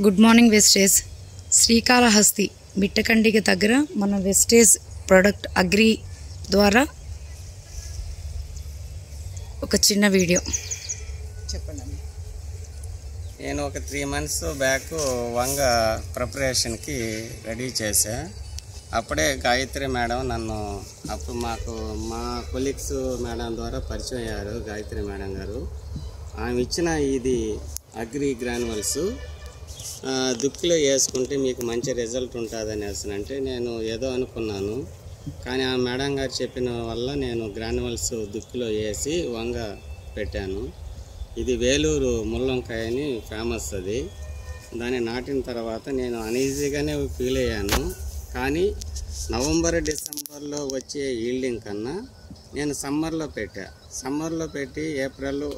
Good morning wastage Srikalahasti మిట్టకండికి దగ్గర మన wastage product agri ద్వారా ఒక చిన్న వీడియో చెప్పండి. నేను ఒక 3 months బ్యాక్ వంగ ప్రిపరేషన్కి రెడీ చేశా. అప్పుడే గాయత్రి మేడం నన్ను అప్పుడు మా కొలీగ్స్ మేడం ద్వారా పరిచయం అయ్యారు. గాయత్రి మేడం గారు ఆమె ఇచ్చిన ఇది అగ్రి గ్రాన్యువల్స్ దుక్కిలో వేసుకుంటే మీకు మంచి రిజల్ట్ ఉంటుంది అనేసి అంటే నేను ఏదో అనుకున్నాను. కానీ ఆ మేడం గారు చెప్పిన వల్ల నేను గ్రాన్యువల్స్ దుక్కిలో వేసి వంగ పెట్టాను. ఇది వేలూరు ముల్లంకాయ అని ఫేమస్. అది దాన్ని నాటిన తర్వాత నేను అనీజీగానే ఫీల్ అయ్యాను. కానీ నవంబర్ డిసెంబర్లో వచ్చే ఈల్డింగ్ కన్నా నేను సమ్మర్లో పెట్టి ఏప్రిల్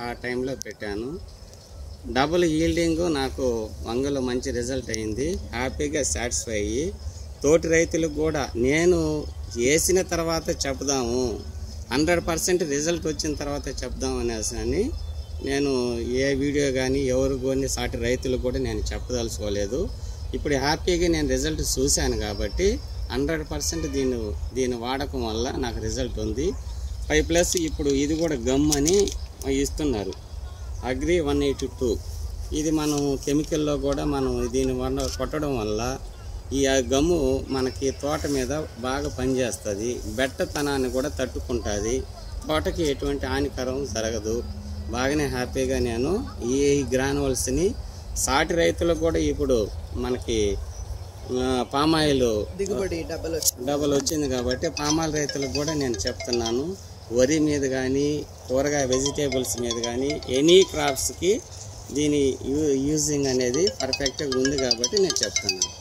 ఆ టైంలో పెట్టాను. డబుల్ ఈల్డింగ్ నాకు వంగలో మంచి రిజల్ట్ అయింది. హ్యాపీగా సాటిస్ఫై అయ్యి తోటి రైతులకు కూడా నేను వేసిన తర్వాత చెప్దాము, 100% రిజల్ట్ వచ్చిన తర్వాత చెప్దాం అనేసి అని నేను ఏ వీడియో కానీ ఎవరు కానీ సాటి రైతులకు కూడా నేను చెప్పదలుచుకోలేదు. ఇప్పుడు హ్యాపీగా నేను రిజల్ట్ చూశాను కాబట్టి 100% దీని వాడకం వల్ల నాకు రిజల్ట్ ఉంది. 5+ ఇప్పుడు ఇది కూడా గమ్ అని ఇస్తున్నారు, అగ్రి 182. ఇది మనం కెమికల్లో కూడా మనం దీని వల్ల కొట్టడం వల్ల ఈ గమ్ము మనకి తోట మీద బాగా పనిచేస్తుంది. బెట్టతనాన్ని కూడా తట్టుకుంటుంది. తోటకి ఎటువంటి హానికరం జరగదు. బాగానే హ్యాపీగా నేను ఈ గ్రాన్యువల్స్ని సాటి రైతులకు కూడా ఇప్పుడు మనకి పామాయిల్ దిగుబడి డబల్ వచ్చింది కాబట్టి పామాయిల్ రైతులకు కూడా నేను చెప్తున్నాను. వరి మీద కానీ కూరగాయ వెజిటేబుల్స్ మీద కానీ ఎనీ క్రాప్స్కి దీని యూజింగ్ అనేది పర్ఫెక్ట్గా ఉంది కాబట్టి నేను చెప్తున్నాను.